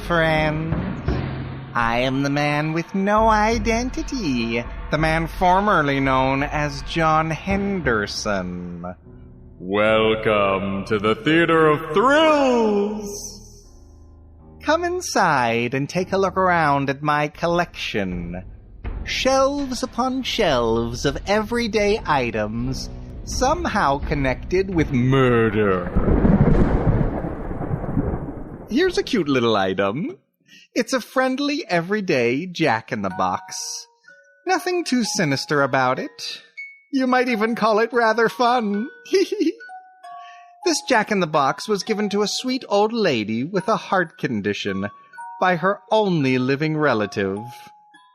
friend. I am the man with no identity, the man formerly known as John Henderson. Welcome to the Theater of Thrills! Come inside and take a look around at my collection. Shelves upon shelves of everyday items, somehow connected with murder. Here's a cute little item. It's a friendly, everyday Jack-in-the-Box. Nothing too sinister about it. You might even call it rather fun. This Jack-in-the-Box was given to a sweet old lady with a heart condition by her only living relative.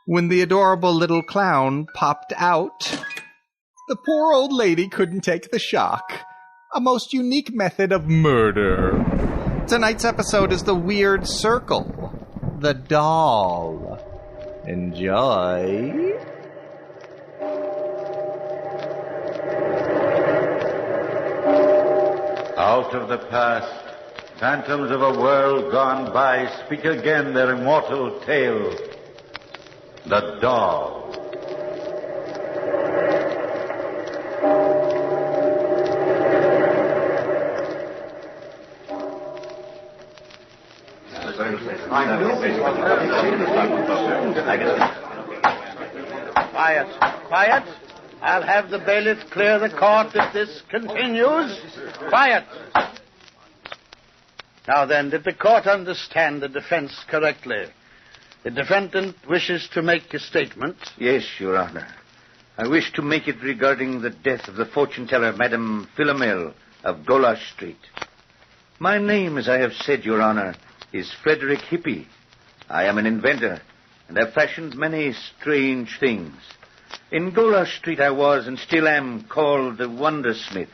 When the adorable little clown popped out, the poor old lady couldn't take the shock. A most unique method of murder. Tonight's episode is The Weird Circle. The Doll. Enjoy. Out of the past, phantoms of a world gone by speak again their immortal tale. The Doll. Quiet, quiet. I'll have the bailiff clear the court if this continues. Quiet. Now then, did the court understand the defense correctly? The defendant wishes to make a statement. Yes, Your Honor. I wish to make it regarding the death of the fortune-teller, Madame Philomel of Golash Street. My name, as I have said, Your Honor, is Frederick Hippie. I am an inventor, and have fashioned many strange things. In Golash Street I was, and still am, called the Wondersmith.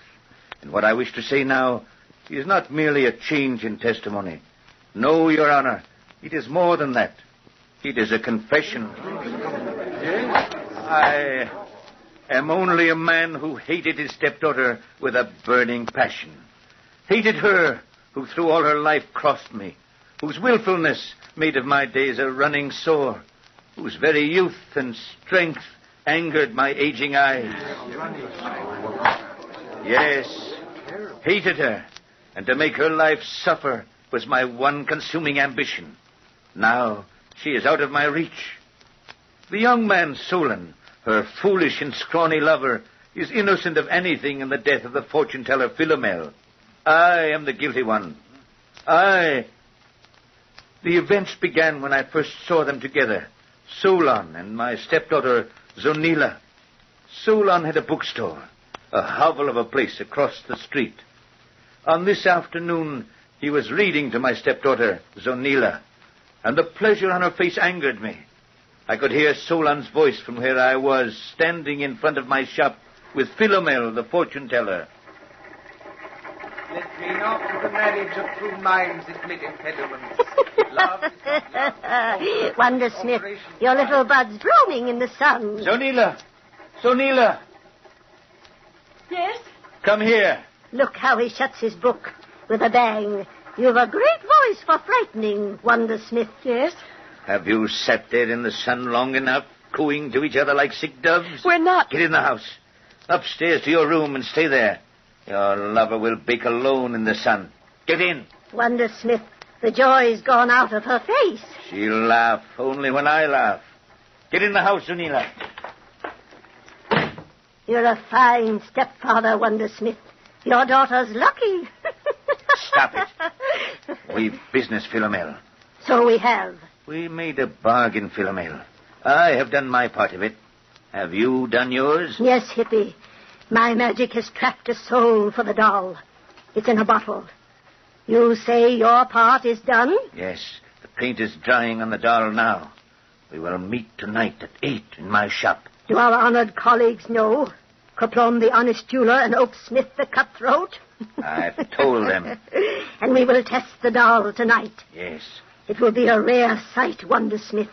And what I wish to say now is not merely a change in testimony. No, Your Honor, it is more than that. It is a confession. I am only a man who hated his stepdaughter with a burning passion. Hated her who through all her life crossed me, whose willfulness made of my days a running sore, whose very youth and strength angered my aging eyes. Yes, hated her, and to make her life suffer was my one consuming ambition. Now she is out of my reach. The young man, Solon, her foolish and scrawny lover, is innocent of anything in the death of the fortune-teller Philomel. I am the guilty one. The events began when I first saw them together, Solon and my stepdaughter, Zonila. Solon had a bookstore, a hovel of a place across the street. On this afternoon, he was reading to my stepdaughter, Zonila, and the pleasure on her face angered me. I could hear Solon's voice from where I was, standing in front of my shop with Philomel, the fortune-teller. Let me not to the marriage of two minds admit impediments. Love is not love. Wondersmith, your little bud's blooming in the sun. Zonila! Yes? Come here. Look how he shuts his book with a bang. You've a great voice for frightening, Wondersmith. Yes? Have you sat there in the sun long enough, cooing to each other like sick doves? We're not. Get in the house. Upstairs to your room and stay there. Your lover will bake alone in the sun. Get in. Wondersmith, the joy's gone out of her face. She'll laugh only when I laugh. Get in the house, Zonila. You're a fine stepfather, Wondersmith. Your daughter's lucky. Stop it. We've business, Philomel. So we have. We made a bargain, Philomel. I have done my part of it. Have you done yours? Yes, Hippie. My magic has trapped a soul for the doll. It's in a bottle. You say your part is done? Yes. The paint is drying on the doll now. We will meet tonight at 8 in my shop. Do our honored colleagues know? Coplon the honest jeweler and Oak Smith the cutthroat? I've told them. And we will test the doll tonight. Yes. It will be a rare sight, Wondersmith,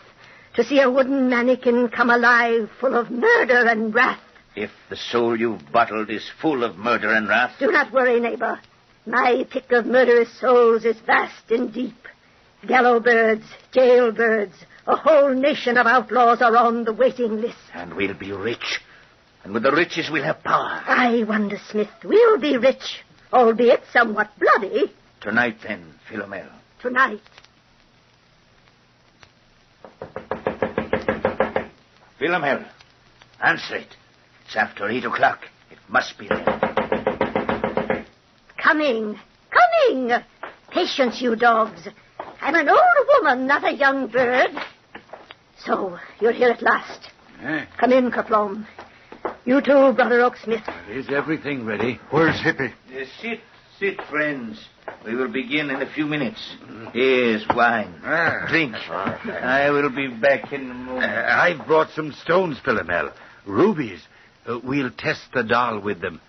to see a wooden mannequin come alive full of murder and wrath. If the soul you've bottled is full of murder and wrath... Do not worry, neighbor. My pick of murderous souls is vast and deep. Gallow birds, jail birds, a whole nation of outlaws are on the waiting list. And we'll be rich. And with the riches, we'll have power. Aye, Wondersmith, we'll be rich, albeit somewhat bloody. Tonight, then, Philomel. Tonight. Philomel, answer it. It's after 8 o'clock. It must be there. Coming. Patience, you dogs. I'm an old woman, not a young bird. So, you're here at last. Come in, Kerplom. You too, Brother Oaksmith. Is everything ready? Where's Hippie? Sit, friends. We will begin in a few minutes. Here's wine. Drink. I will be back in a moment. I've brought some stones, Philomel. Rubies. We'll test the doll with them.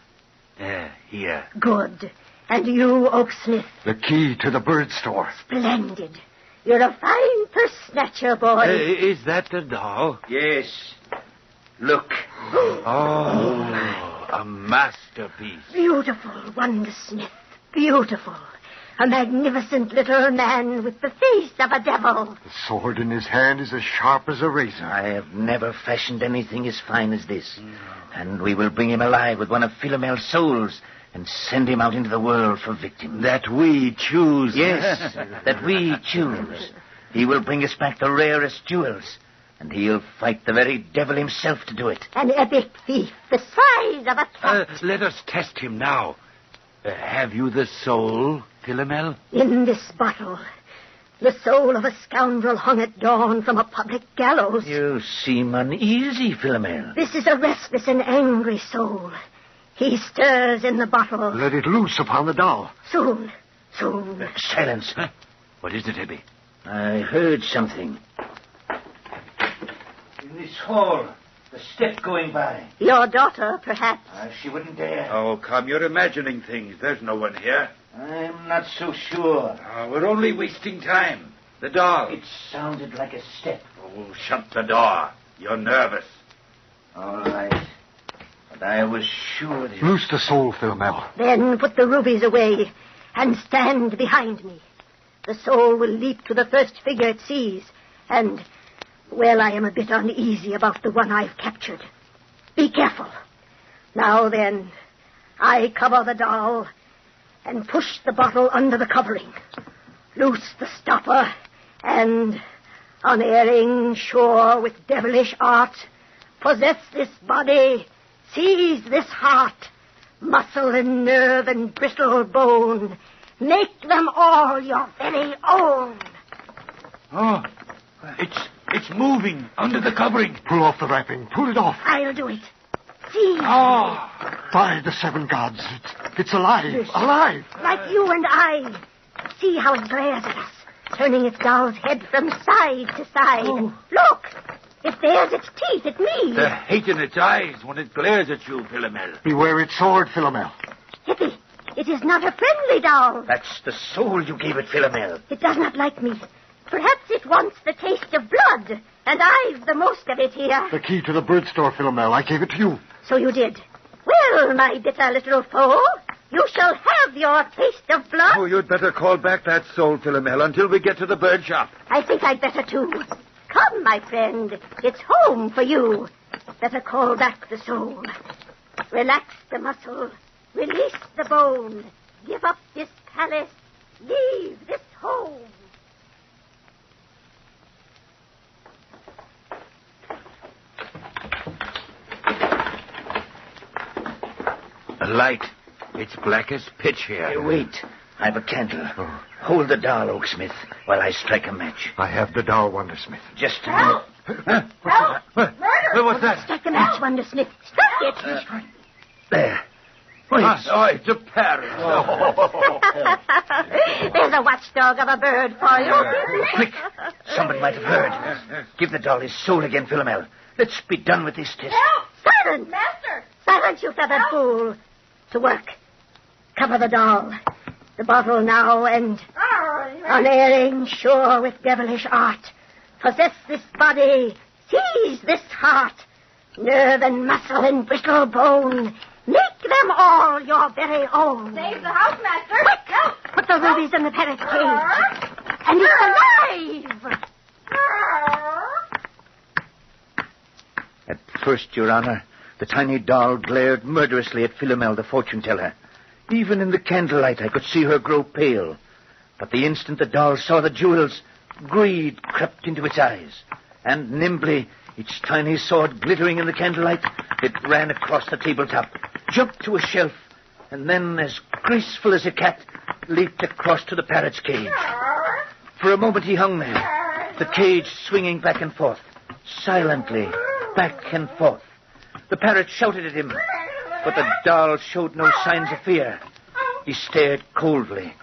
Here. Good. And you, Oaksmith? The key to the bird store. Splendid. You're a fine purse snatcher, boy. Is that the doll? Yes. Look. Oh, a masterpiece. Beautiful, Wondersmith. Beautiful. A magnificent little man with the face of a devil. The sword in his hand is as sharp as a razor. I have never fashioned anything as fine as this. And we will bring him alive with one of Philomel's souls and send him out into the world for victims. That we choose. Yes, that we choose. He will bring us back the rarest jewels, and he'll fight the very devil himself to do it. An epic thief, the size of a cat. Let us test him now. Have you the soul, Philomel? In this bottle, the soul of a scoundrel hung at dawn from a public gallows. You seem uneasy, Philomel. This is a restless and angry soul. He stirs in the bottle. Let it loose upon the doll. Soon. Silence. What is it, Hippie? I heard something. In this hall, the step going by. Your daughter, perhaps. She wouldn't dare. Oh, come, you're imagining things. There's no one here. I'm not so sure. We're only wasting time. The doll. It sounded like a step. Oh, shut the door. You're nervous. All right. But I was sure that... Loose the soul, Philomel. Then put the rubies away and stand behind me. The soul will leap to the first figure it sees. And, well, I am a bit uneasy about the one I've captured. Be careful. Now then, I cover the doll and push the bottle under the covering. Loose the stopper and, unerring, sure with devilish art, possess this body, seize this heart, muscle and nerve and brittle bone, make them all your very own. Oh, it's moving under the covering. Pull off the wrapping. Pull it off. I'll do it. See? Oh, by the seven gods. It's alive. Alive. Like you and I. See how it glares at us, turning its doll's head from side to side. Oh. Look! It bares its teeth at me. The hate in its eyes when it glares at you, Philomel. Beware its sword, Philomel. Hippie, it is not a friendly doll. That's the soul you gave it, Philomel. It does not like me. Perhaps it wants the taste of blood, and I've the most of it here. The key to the bird store, Philomel. I gave it to you. So you did. Well, my bitter little foe, you shall have your taste of blood. Oh, you'd better call back that soul, Philomel, until we get to the bird shop. I think I'd better, too. Come, my friend. It's home for you. Better call back the soul. Relax the muscle. Release the bone. Give up this palace. Leave this home. A light. It's black as pitch here. Hey, wait. I've a candle. Oh. Hold the doll, Oaksmith, while I strike a match. I have the doll, Wondersmith. Just a minute. Help! Murder! What's that? Strike the match, Wondersmith. Strike it. There. Wait. It's a parrot. There's a watchdog of a bird for you. Quick. Somebody might have heard. Give the doll his soul again, Philomel. Let's be done with this test. Silence! Master! Silence, you feathered fool. To work. Cover the doll. The bottle now, and unerring, sure with devilish art, possess this body, seize this heart, nerve and muscle and brittle bone, make them all your very own. Save the house, Master. Quick! Put the rubies in the parrot's cage. And it's alive! At first, Your Honor, the tiny doll glared murderously at Philomel, the fortune-teller. Even in the candlelight, I could see her grow pale. But the instant the doll saw the jewels, greed crept into its eyes. And nimbly, its tiny sword glittering in the candlelight, it ran across the tabletop, jumped to a shelf, and then, as graceful as a cat, leaped across to the parrot's cage. For a moment he hung there, the cage swinging back and forth, silently, back and forth. The parrot shouted at him, but the doll showed no signs of fear. He stared coldly,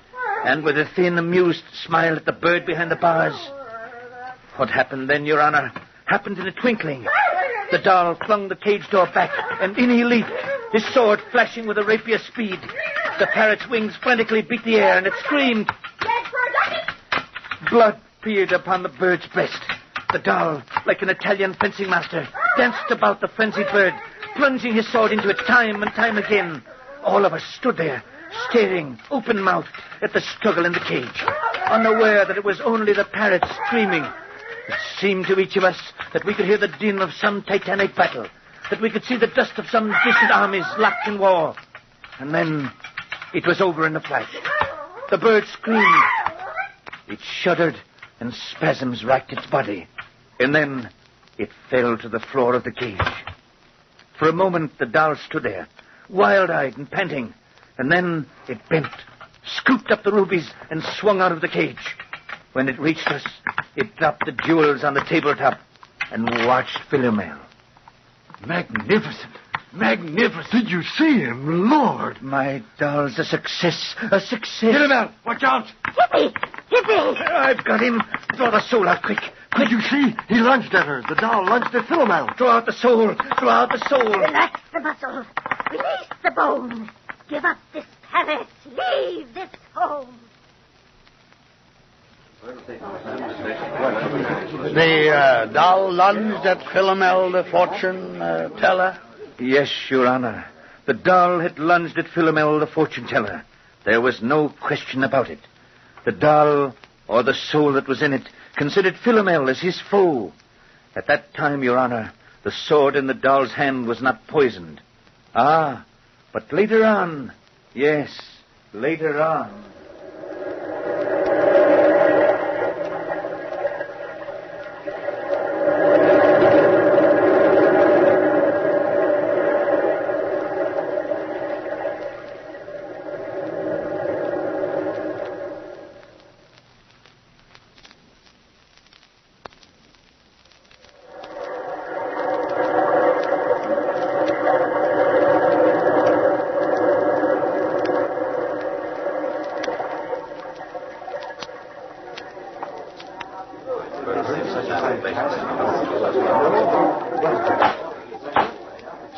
and with a thin, amused smile at the bird behind the bars. What happened then, Your Honor, happened in a twinkling. The doll flung the cage door back, and in he leaped, his sword flashing with a rapier speed. The parrot's wings frantically beat the air, and it screamed. Blood peered upon the bird's breast. The doll, like an Italian fencing master, danced about the frenzied bird, plunging his sword into it time and time again. All of us stood there, staring, open-mouthed, at the struggle in the cage, unaware that it was only the parrot screaming. It seemed to each of us that we could hear the din of some titanic battle, that we could see the dust of some distant armies locked in war. And then it was over in a flash. The bird screamed. It shuddered, and spasms racked its body. And then it fell to the floor of the cage. For a moment, the doll stood there, wild-eyed and panting. And then it bent, scooped up the rubies, and swung out of the cage. When it reached us, it dropped the jewels on the tabletop and watched Philomel. Magnificent. Magnificent. Did you see him? Lord. My doll's a success. A success. Philomel, watch out. Hippie! I've got him. Draw the soul out quick. Did you see? He lunged at her. The doll lunged at Philomel. Draw out the soul. Draw out the soul. Relax the muscle. Release the bone. Give up this parrot. Leave this home. The doll lunged at Philomel, the fortune teller? Yes, Your Honor. The doll had lunged at Philomel, the fortune-teller. There was no question about it. The doll, or the soul that was in it, considered Philomel as his foe. At that time, Your Honor, the sword in the doll's hand was not poisoned. Ah, but later on, yes, later on.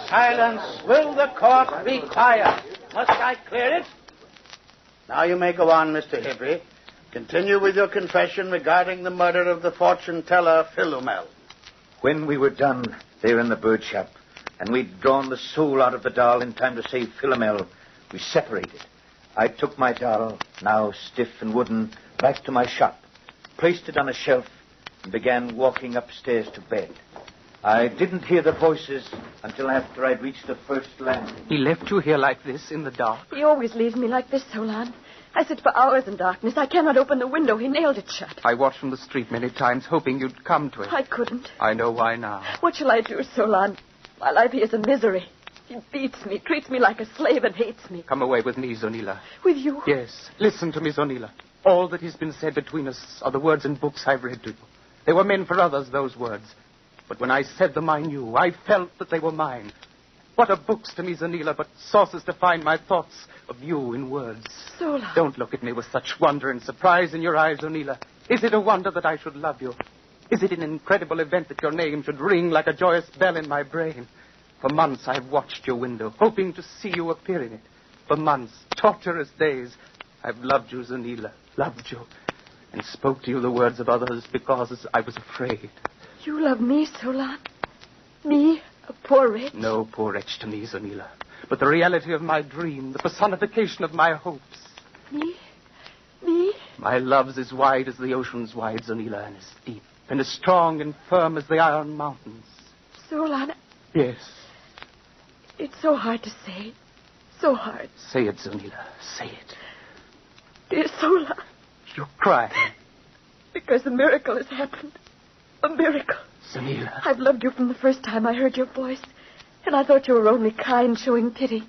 Silence. Will the court be quiet? Must I clear it? Now you may go on, Mr. Hippie. Continue with your confession regarding the murder of the fortune-teller, Philomel. When we were done there in the bird shop, and we'd drawn the soul out of the doll in time to save Philomel, we separated. I took my doll, now stiff and wooden, back to my shop, placed it on a shelf, and began walking upstairs to bed. I didn't hear the voices until after I'd reached the first landing. He left you here like this in the dark? He always leaves me like this, Solon. I sit for hours in darkness. I cannot open the window. He nailed it shut. I watched from the street many times, hoping you'd come to it. I couldn't. I know why now. What shall I do, Solon? My life here is a misery. He beats me, treats me like a slave, and hates me. Come away with me, Zonila. With you? Yes. Listen to me, Zonila. All that has been said between us are the words in books I've read to you. They were meant for others, those words. But when I said them, I knew. I felt that they were mine. What are books to me, Zonila, but sources to find my thoughts of you in words? Solon. Don't look at me with such wonder and surprise in your eyes, Zonila. Is it a wonder that I should love you? Is it an incredible event that your name should ring like a joyous bell in my brain? For months I've watched your window, hoping to see you appear in it. For months, torturous days, I've loved you, Zonila, loved you, and spoke to you the words of others because I was afraid. You love me, Solon? Me, a poor wretch? No poor wretch to me, Zonila, but the reality of my dream, the personification of my hopes. Me? Me? My love's as wide as the ocean's wide, Zonila, and as deep and as strong and firm as the iron mountains. Solon, Yes. it's so hard to say. So hard. Say it, Zonila. Say it. Dear Solon, You're crying. because a miracle has happened. A miracle. Zonila. I've loved you from the first time I heard your voice. And I thought you were only kind, showing pity.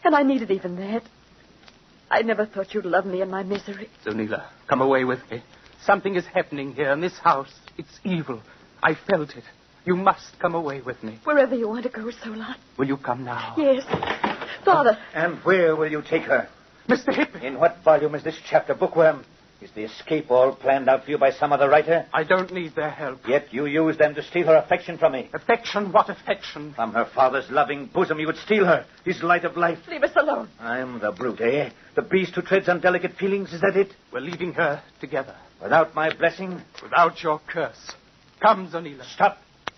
And I needed even that. I never thought you'd love me in my misery. Zonila, come away with me. Something is happening here in this house. It's evil. I felt it. You must come away with me. Wherever you want to go, Solon. Will you come now? Yes. Father. And where will you take her? Mr. Hippy. In what volume is this chapter, Bookworm? Is the escape all planned out for you by some other writer? I don't need their help. Yet you used them to steal her affection from me. Affection? What affection? From her father's loving bosom you would steal her, his light of life. Leave us alone. I'm the brute, eh? The beast who treads on delicate feelings, is that it? We're leaving her together. Without my blessing? Without your curse. Come, Zonila. Stop.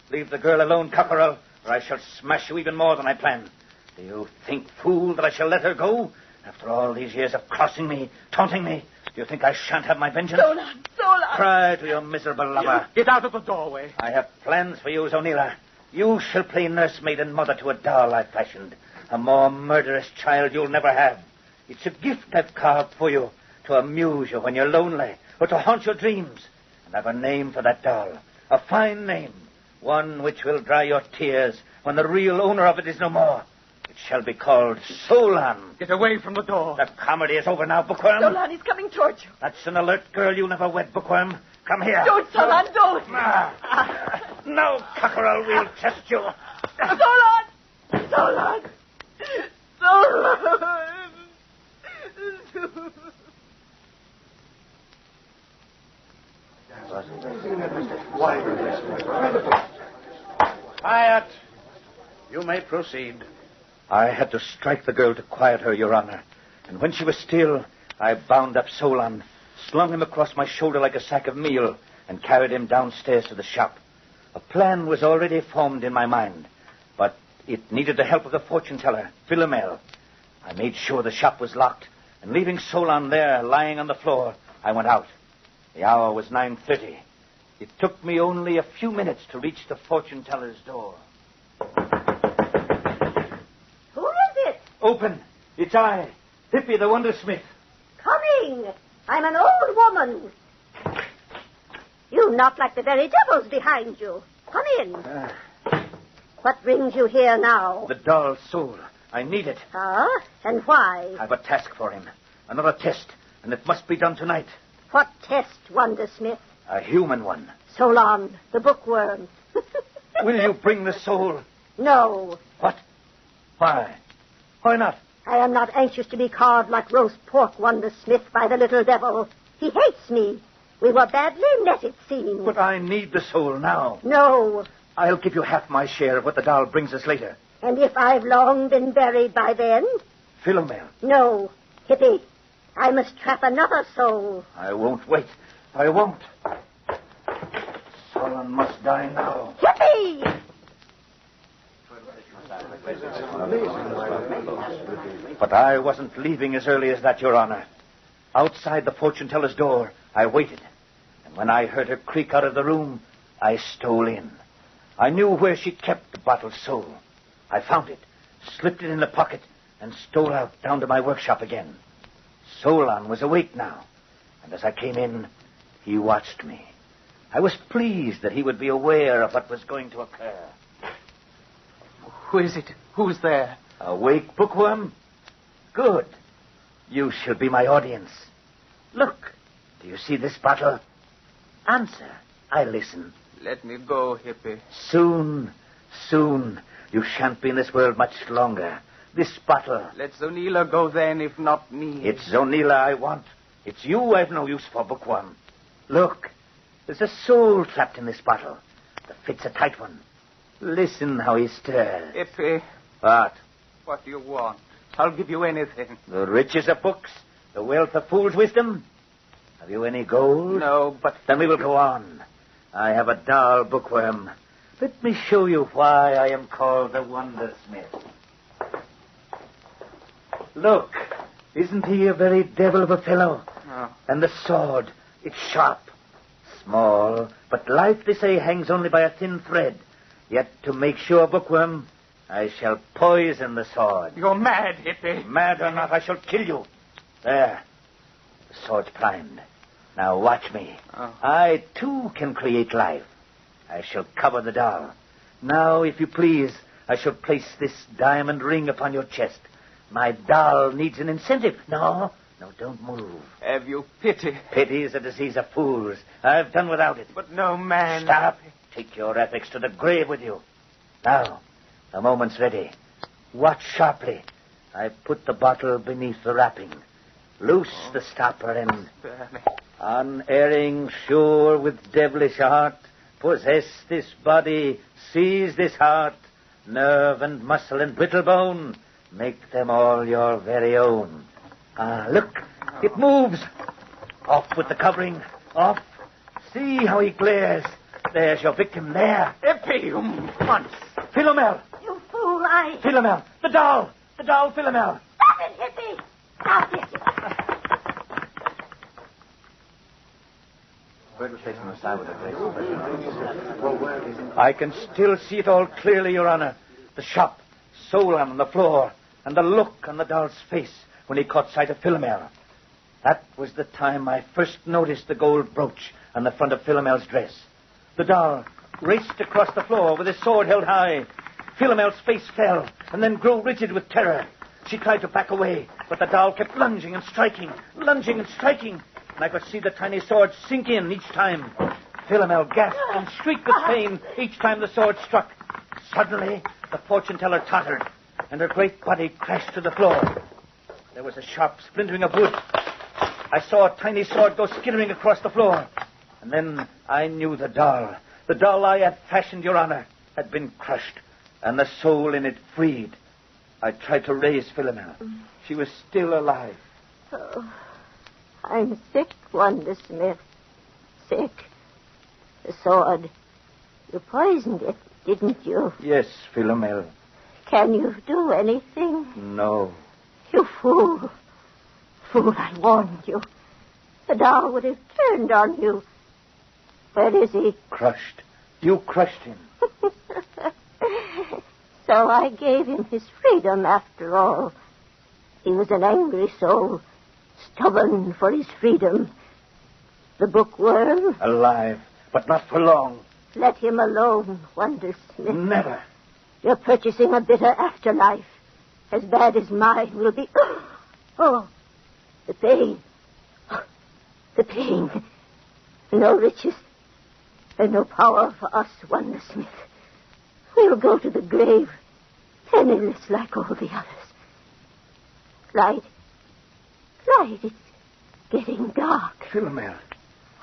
Leave the girl alone, Cockerel, or I shall smash you even more than I planned. Do you think, fool, that I shall let her go? After all these years of crossing me, taunting me, do you think I shan't have my vengeance? Solon. Cry to your miserable lover. Get out of the doorway. I have plans for you, Zonila. You shall play nursemaid and mother to a doll I've fashioned. A more murderous child you'll never have. It's a gift I've carved for you to amuse you when you're lonely or to haunt your dreams. And I've a name for that doll. A fine name. One which will dry your tears when the real owner of it is no more. It shall be called Solon. Get away from the door. The comedy is over now, Bookworm. Solon, he's coming towards you. That's an alert girl you never wed, Bookworm. Come here. Don't, Solon, don't. No, Cockerel, we'll test you. Solon! Solon! Solon! Quiet. You may proceed. I had to strike the girl to quiet her, Your Honor. And when she was still, I bound up Solon, slung him across my shoulder like a sack of meal, and carried him downstairs to the shop. A plan was already formed in my mind, but it needed the help of the fortune-teller, Philomel. I made sure the shop was locked, and leaving Solon there, lying on the floor, I went out. The hour was 9:30. It took me only a few minutes to reach the fortune-teller's door. Who is it? Open. It's I, Hippy the Wondersmith. Coming. I'm an old woman. You knock like the very devils behind you. Come in. What brings you here now? The doll's soul. I need it. Ah, and why? I've a task for him. Another test, and it must be done tonight. What test, Wondersmith? A human one. Solon, the bookworm. Will you bring the soul? No. What? Why? Why not? I am not anxious to be carved like roast pork, Wondersmith, by the little devil. He hates me. We were badly met, it seems. But I need the soul now. No. I'll give you half my share of what the doll brings us later. And if I've long been buried by then? Philomel. No. Hippy, I must trap another soul. I won't wait. I won't. Solon must die now. Hippy! But I wasn't leaving as early as that, Your Honor. Outside the fortune-teller's door, I waited. And when I heard her creak out of the room, I stole in. I knew where she kept the bottled soul. I found it, slipped it in the pocket, and stole out down to my workshop again. Solon was awake now, and as I came in, he watched me. I was pleased that he would be aware of what was going to occur. Who is it? Who's there? Awake, Bookworm? Good. You shall be my audience. Look, do you see this bottle? Answer. I listen. Let me go, Hippy. Soon. You shan't be in this world much longer. This bottle. Let Zonila go then, if not me. It's Zonila I want. It's you I've no use for, Bookworm. Look, there's a soul trapped in this bottle. The fit's a tight one. Listen how he stirs. Hippy. What? What do you want? I'll give you anything. The riches of books? The wealth of fool's wisdom? Have you any gold? No, but... Then we will go on. I have a doll, Bookworm. Let me show you why I am called the Wondersmith. Look, isn't he a very devil of a fellow? Oh. And the sword, it's sharp. Small, but life, they say, hangs only by a thin thread. Yet, to make sure, Bookworm, I shall poison the sword. You're mad, Hippie. Mad or not, I shall kill you. There. The sword's primed. Now watch me. Oh. I, too, can create life. I shall cover the doll. Now, if you please, I shall place this diamond ring upon your chest. My doll needs an incentive. No, don't move. Have you pity? Pity is a disease of fools. I've done without it. But no man... Stop. Take your ethics to the grave with you. Now, the moment's ready. Watch sharply. I put the bottle beneath the wrapping. Loose the stopper and... Unerring, sure with devilish art, possess this body, seize this heart, nerve and muscle and brittle bone, make them all your very own. Ah, look, it moves. Off with the covering, off. See how he glares. There's your victim there. Hippie, once. Philomel. You fool, Philomel, the doll, Philomel. Stop it, Hippie! Stop it! I can still see it all clearly, Your Honor. The shop, Solon on the floor, and the look on the doll's face when he caught sight of Philomel. That was the time I first noticed the gold brooch on the front of Philomel's dress. The doll raced across the floor with his sword held high. Philomel's face fell and then grew rigid with terror. She tried to back away, but the doll kept lunging and striking, and I could see the tiny sword sink in each time. Philomel gasped and shrieked with pain each time the sword struck. Suddenly, the fortune teller tottered, and her great body crashed to the floor. There was a sharp splintering of wood. I saw a tiny sword go skittering across the floor. And then I knew the doll I had fashioned, Your Honor, had been crushed, and the soul in it freed. I tried to raise Philomel. She was still alive. Oh, I'm sick, Wonder Smith. Sick. The sword. You poisoned it, didn't you? Yes, Philomel. Can you do anything? No. You fool. Fool, I warned you. The doll would have turned on you. Where is he? Crushed. You crushed him. So I gave him his freedom after all. He was an angry soul, stubborn for his freedom. The bookworm? Alive, but not for long. Let him alone, Wonder Smith. Never. You're purchasing a bitter afterlife, as bad as mine will be. Oh, the pain. The pain. No riches and no power for us, Wonder Smith. We'll go to the grave, penniless like all the others. Light, it's getting dark. Philomel.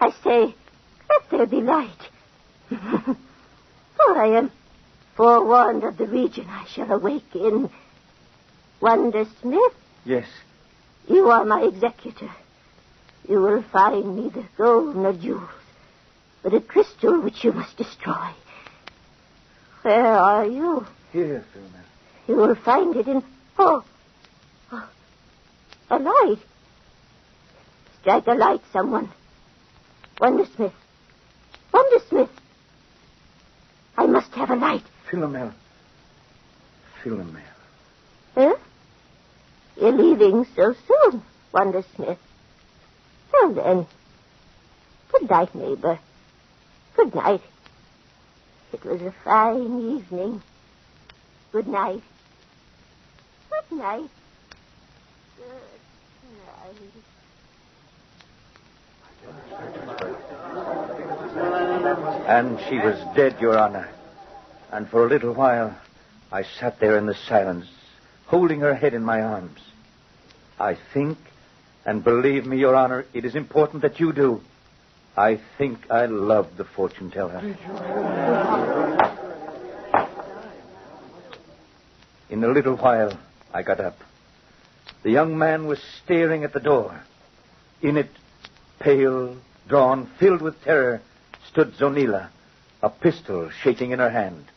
I say, let there be light. For I am forewarned of the region I shall awake in. Wonder Smith? Yes. You are my executor. You will find neither gold nor jewels, but a crystal which you must destroy. Where are you? Here, Philomel. You will find it in... Oh, a light. Strike a light, someone. Wonder Smith. I must have a light. Philomel. Huh? You're leaving so soon, Wonder Smith. Well then, good night, neighbor. Good night. It was a fine evening. Good night. Good night. And she was dead, Your Honor. And for a little while, I sat there in the silence, holding her head in my arms. I think, and believe me, Your Honor, it is important that you do. I think I loved the fortune teller. In a little while, I got up. The young man was staring at the door. In it, pale, drawn, filled with terror, stood Zonila, a pistol shaking in her hand.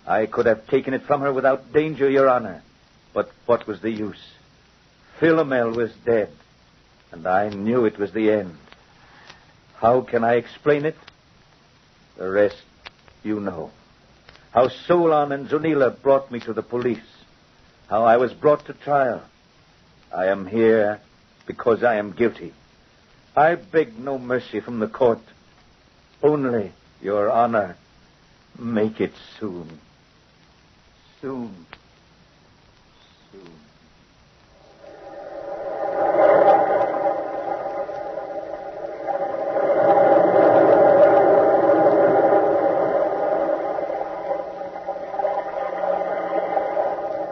I could have taken it from her without danger, Your Honor. But what was the use? Philomel was dead. and I knew it was the end. How can I explain it? The rest you know. How Solon and Zunila brought me to the police. How I was brought to trial. I am here because I am guilty. I beg no mercy from the court. Only, Your Honor, make it soon. Soon. Soon.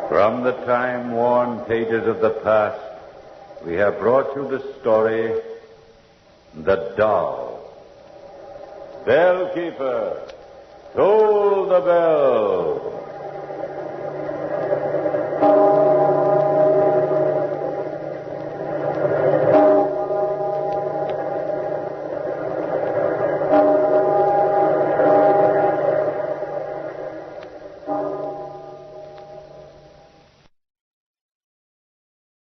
From the time-worn pages of the past, we have brought you the story, The Doll. Bellkeeper, toll the bell.